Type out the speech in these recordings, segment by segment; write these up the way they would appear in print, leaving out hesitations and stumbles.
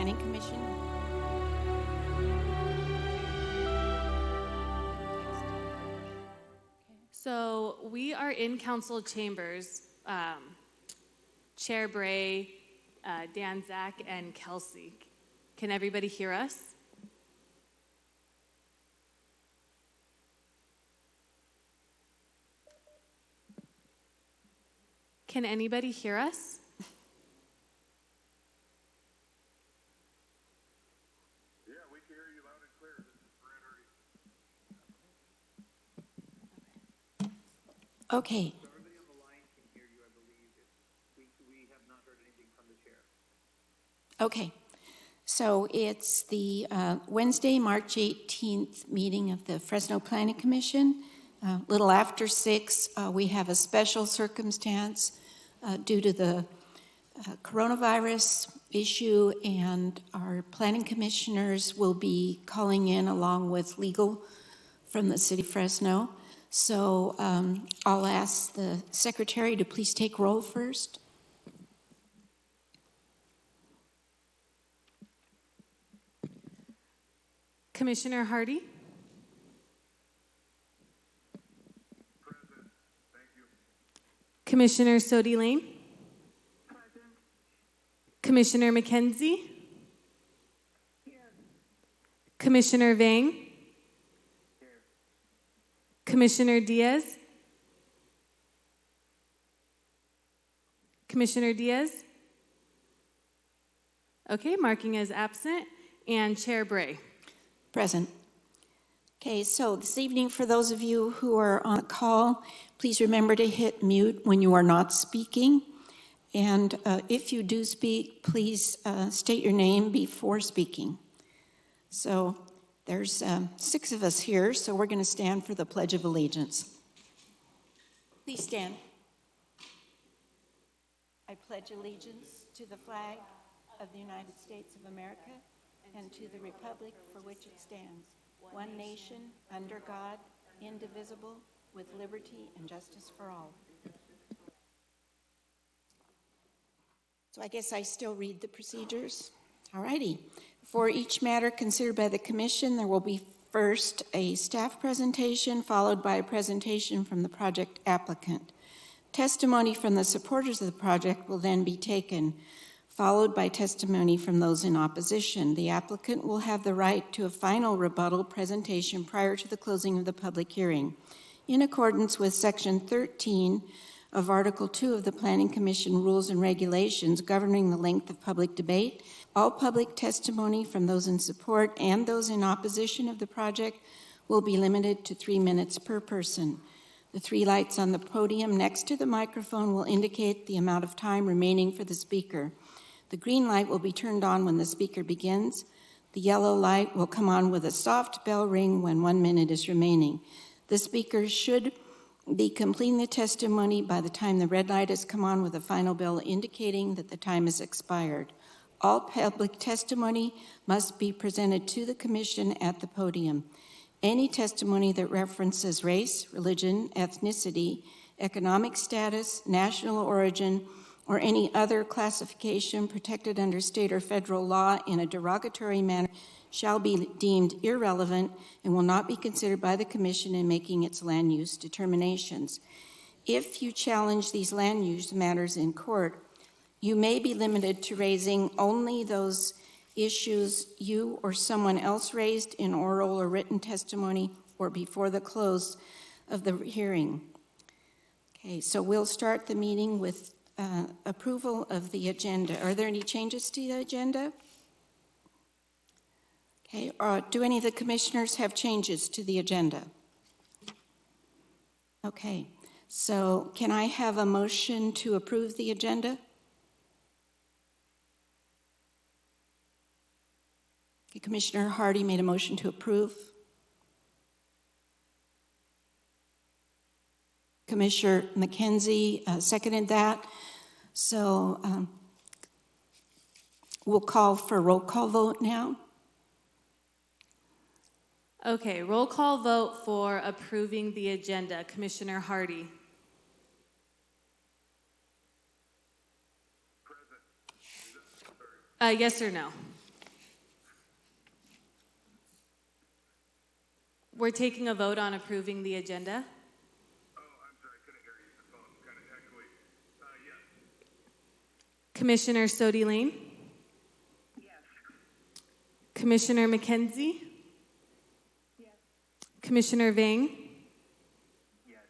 Planning Commission. So we are in council chambers, Chair Bray, Dan Zach, and Kelsey. Can everybody hear us? Can anybody hear us? Yeah, we can hear you loud and clear. This is Brad Artie. Okay. So everybody on the line can hear you, I believe. We have not heard anything from the chair. Okay. So it's the Wednesday, March 18th meeting of the Fresno Planning Commission. Little after 6, we have a special circumstance due to the coronavirus issue, and our planning commissioners will be calling in along with legal from the city of Fresno. So I'll ask the secretary to please take roll first. Commissioner Hardy? Present. Thank you. Commissioner Sodi Lane? Present. Commissioner McKenzie? Here. Commissioner Vang? Here. Commissioner Diaz? Commissioner Diaz? Okay, marking as absent. And Chair Bray? Present. Okay, so this evening, for those of you who are on the call, please remember to hit mute when you are not speaking. And if you do speak, please state your name before speaking. So there's 6 of us here, so we're going to stand for the Pledge of Allegiance. Please stand. I pledge allegiance to the flag of the United States of America and to the republic for which it stands, one nation, under God, indivisible, with liberty and justice for all. So I guess I still read the procedures. All righty. For each matter considered by the commission, there will be first a staff presentation, followed by a presentation from the project applicant. Testimony from the supporters of the project will then be taken, followed by testimony from those in opposition. The applicant will have the right to a final rebuttal presentation prior to the closing of the public hearing. In accordance with Section 13 of Article 2 of the Planning Commission Rules and Regulations governing the length of public debate, all public testimony from those in support and those in opposition of the project will be limited to 3 minutes per person. The 3 lights on the podium next to the microphone will indicate the amount of time remaining for the speaker. The green light will be turned on when the speaker begins. The yellow light will come on with a soft bell ring when 1 minute is remaining. The speaker should be completing the testimony by the time the red light has come on with a final bell indicating that the time has expired. All public testimony must be presented to the commission at the podium. Any testimony that references race, religion, ethnicity, economic status, national origin, or any other classification protected under state or federal law in a derogatory manner shall be deemed irrelevant and will not be considered by the commission in making its land use determinations. If you challenge these land use matters in court, you may be limited to raising only those issues you or someone else raised in oral or written testimony or before the close of the hearing. Okay, so we'll start the meeting with approval of the agenda. Are there any changes to the agenda? Okay, do any of the commissioners have changes to the agenda? Okay, so can I have a motion to approve the agenda? Okay, Commissioner Hardy made a motion to approve. Commissioner McKenzie seconded that. So we'll call for a roll call vote now. Okay, roll call vote for approving the agenda. Commissioner Hardy? Present. Yes or no? We're taking a vote on approving the agenda. Oh, I'm sorry, I couldn't hear you. The phone kind of echoey. Yes. Commissioner Sodi Lane? Yes. Commissioner McKenzie? Yes. Commissioner Vang? Yes.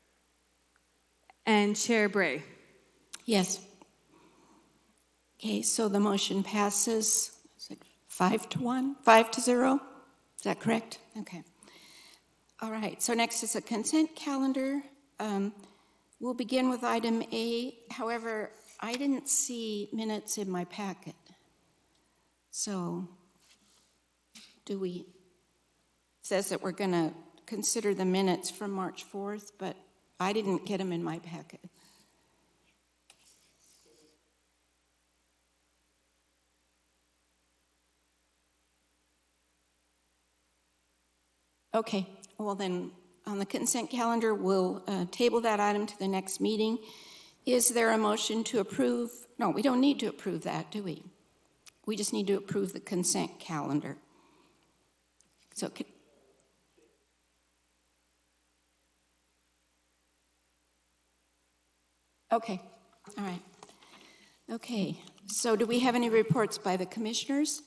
And Chair Bray? Yes. Okay, so the motion passes, is it 5-1, 5-0? Is that correct? Okay. All right, so next is a consent calendar. We'll begin with item A. However, I didn't see minutes in my packet. So it says that we're going to consider the minutes from March 4th, but I didn't get them in my packet. Okay, well then, on the consent calendar, we'll table that item to the next meeting. Is there a motion to approve? No, we don't need to approve that, do we? We just need to approve the consent calendar. So, okay, all right. Okay, so do we have any reports by the commissioners?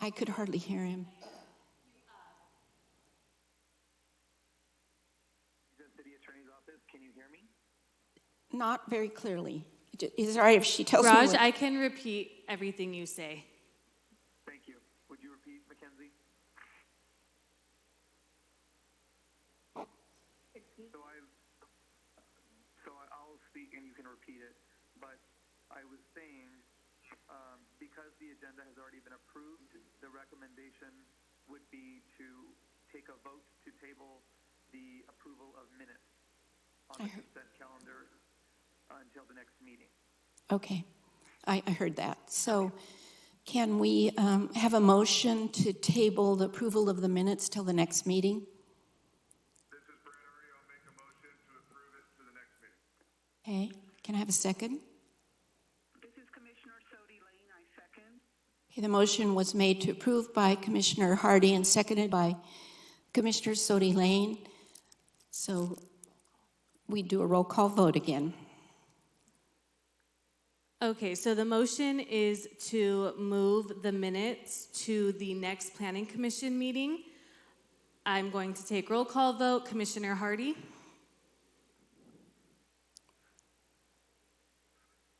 I could hardly hear him. The city attorney's office, can you hear me? Not very clearly. Is it all right if she tells me? Raj, I can repeat everything you say. Thank you. Would you repeat, Mackenzie? I'll speak and you can repeat it. But I was saying, because the agenda has already been approved, the recommendation would be to take a vote to table the approval of minutes on the consent calendar until the next meeting. Okay, I heard that. So can we have a motion to table the approval of the minutes till the next meeting? This is Brad Artie. I'll make a motion to approve it to the next meeting. Okay, can I have a second? This is Commissioner Sodi Lane. I second. Okay, the motion was made to approve by Commissioner Hardy and seconded by Commissioner Sodi Lane. So we do a roll call vote again. Okay, so the motion is to move the minutes to the next Planning Commission meeting. I'm going to take roll call vote. Commissioner Hardy?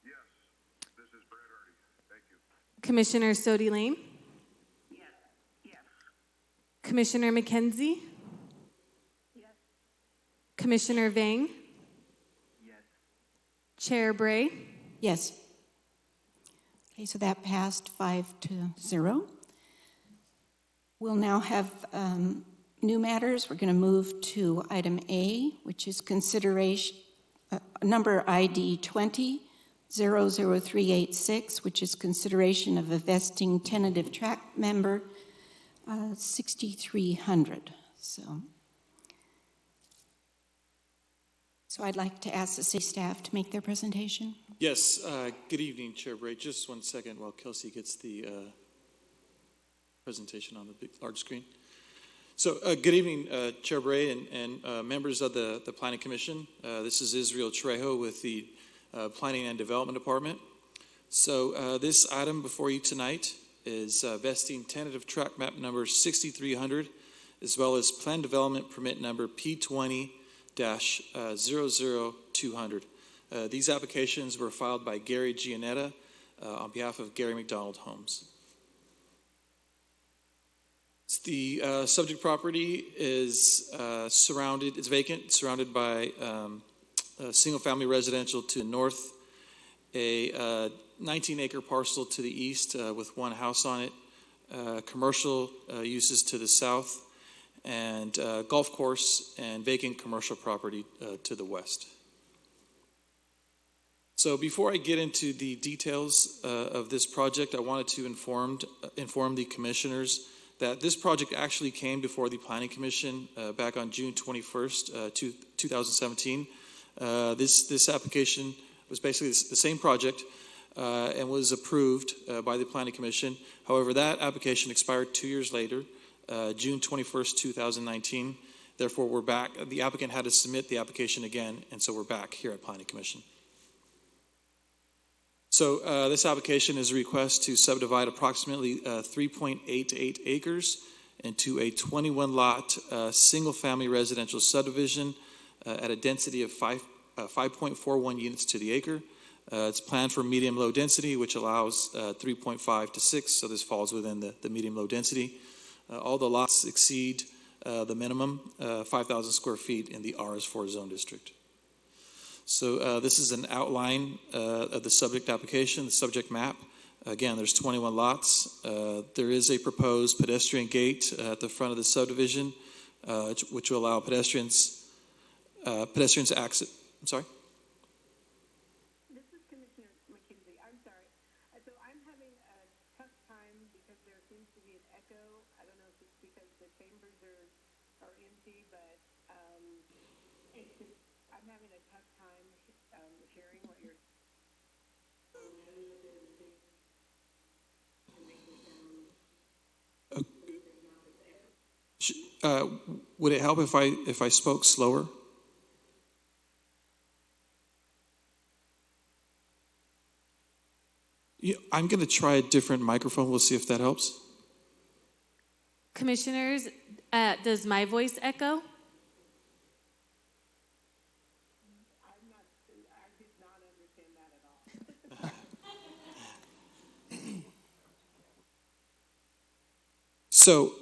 Yes, this is Brad Artie. Thank you. Commissioner Sodi Lane? Yes. Yes. Commissioner McKenzie? Yes. Commissioner Vang? Yes. Chair Bray? Yes. Okay, so that passed 5-0. We'll now have new matters. We're going to move to item A, which is consideration, number ID 20-00386, which is consideration of a vesting tentative track member, 6,300. So I'd like to ask the city staff to make their presentation. Yes, good evening, Chair Bray. Just 1 second while Kelsey gets the presentation on the big, large screen. So good evening, Chair Bray and members of the Planning Commission. This is Israel Trejo with the Planning and Development Department. So this item before you tonight is vesting tentative track map number 6300, as well as plan development permit number P20-00200. These applications were filed by Gary Gianetta on behalf of Gary McDonald Homes. The subject property is surrounded, it's vacant, surrounded by a single-family residential to the north, a 19-acre parcel to the east with one house on it, commercial uses to the south, and golf course and vacant commercial property to the west. So before I get into the details of this project, I wanted to inform the commissioners that this project actually came before the Planning Commission back on June 21st, 2017. This application was basically the same project and was approved by the Planning Commission. However, that application expired 2 years later June 21st, 2019. Therefore, we're back. The applicant had to submit the application again, and so we're back here at Planning Commission. So this application is a request to subdivide approximately 3.88 acres into a 21-lot single-family residential subdivision at a density of 5.41 units to the acre. It's planned for medium-low density, which allows 3.5 to 6, so this falls within the medium-low density. All the lots exceed the minimum, 5,000 square feet in the RS4 zone district. So this is an outline of the subject application, the subject map. Again, there's 21 lots. There is a proposed pedestrian gate at the front of the subdivision, which will allow pedestrians access. I'm sorry? This is Commissioner McKenzie. I'm sorry. So I'm having a tough time because there seems to be an echo. I don't know if it's because the chambers are empty, but I'm having a tough time hearing what you're. Would it help if I spoke slower? I'm going to try a different microphone. We'll see if that helps. Commissioners, does my voice echo? I did not understand that at all. So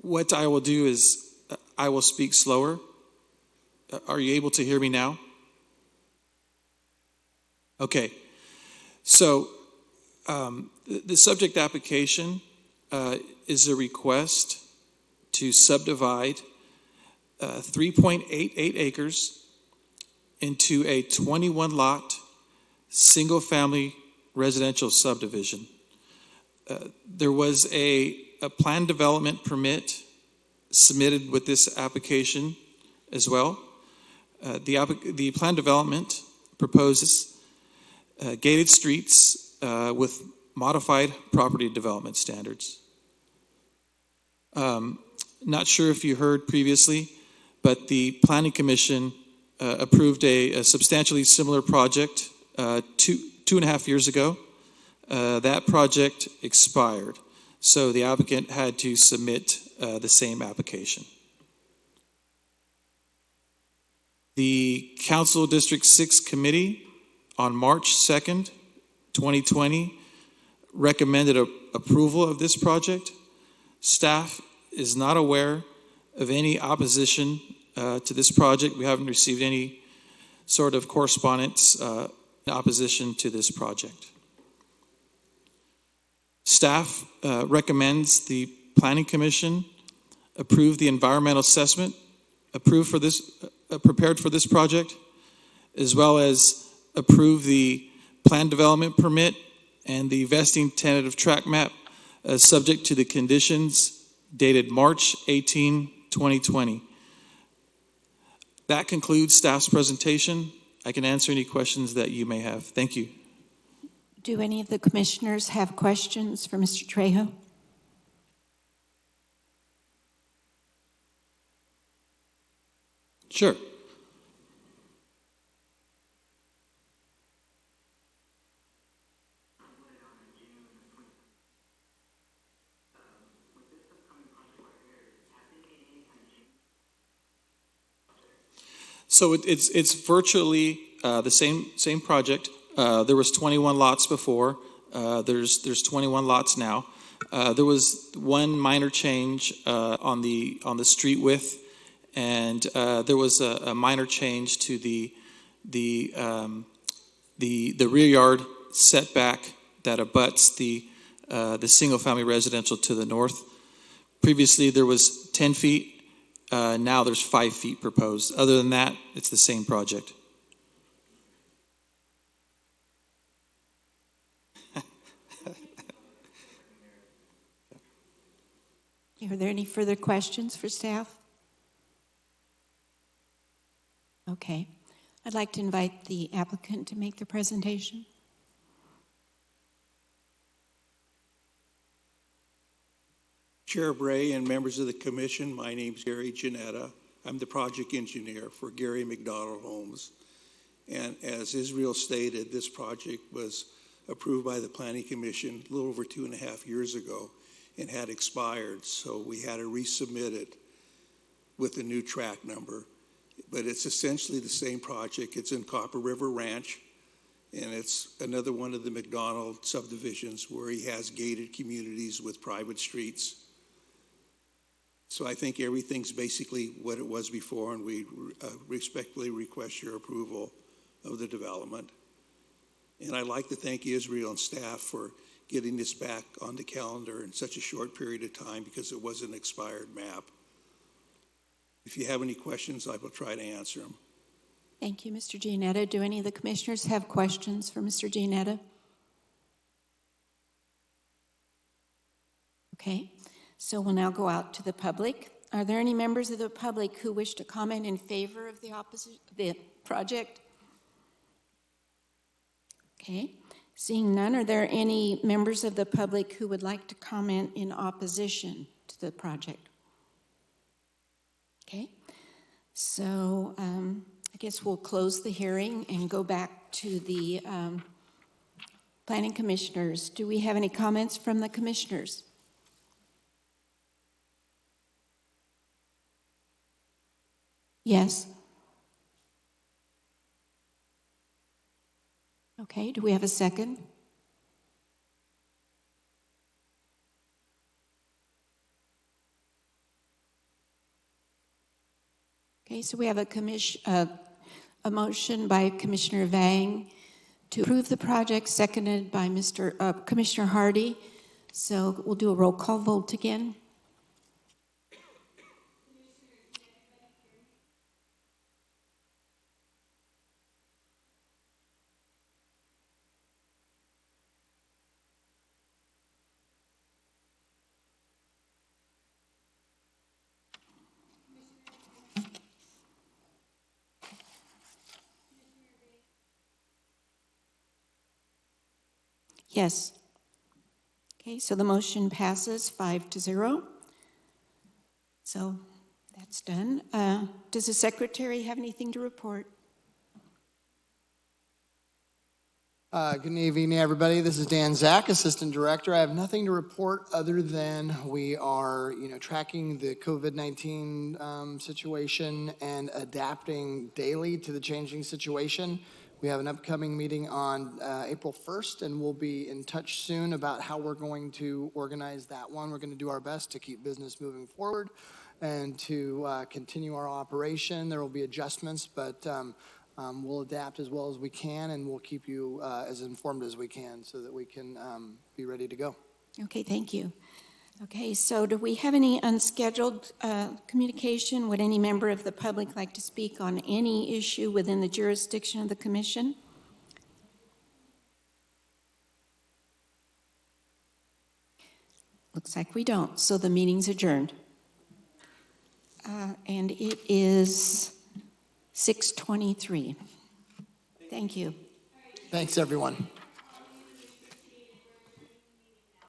what I will do is I will speak slower. Are you able to hear me now? Okay. So the subject application is a request to subdivide 3.88 acres into a 21-lot single-family residential subdivision. There was a planned development permit submitted with this application as well. The planned development proposes gated streets with modified property development standards. Not sure if you heard previously, but the Planning Commission approved a substantially similar project 2.5 years ago. That project expired, so the applicant had to submit the same application. The Council District 6 Committee on March 2nd, 2020, recommended approval of this project. Staff is not aware of any opposition to this project. We haven't received any sort of correspondence in opposition to this project. Staff recommends the Planning Commission approve the environmental assessment prepared for this project, as well as approve the planned development permit and the vesting tentative tract map subject to the conditions dated March 18, 2020. That concludes staff's presentation. I can answer any questions that you may have. Thank you. Do any of the commissioners have questions for Mr. Trejo? Sure. So it's virtually the same project. There was 21 lots before. There's 21 lots now. There was one minor change on the street width, and there was a minor change to the rear yard setback that abuts the single-family residential to the north. Previously, there was 10 feet. Now there's 5 feet proposed. Other than that, it's the same project. Are there any further questions for staff? Okay. I'd like to invite the applicant to make the presentation. Chair Bray and members of the commission, my name's Gary Janetta. I'm the project engineer for Gary McDonald Homes. And as Israel stated, this project was approved by the Planning Commission a little over 2.5 years ago and had expired. So we had to resubmit it with a new track number. But it's essentially the same project. It's in Copper River Ranch, and it's another one of the McDonald subdivisions where he has gated communities with private streets. So I think everything's basically what it was before, and we respectfully request your approval of the development. And I'd like to thank Israel and staff for getting this back on the calendar in such a short period of time because it was an expired map. If you have any questions, I will try to answer them. Thank you, Mr. Gianetta. Do any of the commissioners have questions for Mr. Gianetta? Okay, so we'll now go out to the public. Are there any members of the public who wish to comment in favor of the project? Okay, seeing none, are there any members of the public who would like to comment in opposition to the project? Okay, so I guess we'll close the hearing and go back to the planning commissioners. Do we have any comments from the commissioners? Yes. Okay, do we have a second? Okay, so we have a motion by Commissioner Vang to approve the project, seconded by Commissioner Hardy. So we'll do a roll call vote again. Yes. Okay, so the motion passes 5-0. So that's done. Does the secretary have anything to report? Good evening, everybody. This is Dan Zach, Assistant Director. I have nothing to report other than we are, tracking the COVID-19 situation and adapting daily to the changing situation. We have an upcoming meeting on April 1st, and we'll be in touch soon about how we're going to organize that one. We're going to do our best to keep business moving forward and to continue our operation. There will be adjustments, but we'll adapt as well as we can, and we'll keep you as informed as we can so that we can be ready to go. Okay, thank you. Okay, so do we have any unscheduled communication? Would any member of the public like to speak on any issue within the jurisdiction of the commission? Looks like we don't, so the meeting's adjourned. And it is 6:23. Thank you. Thanks, everyone.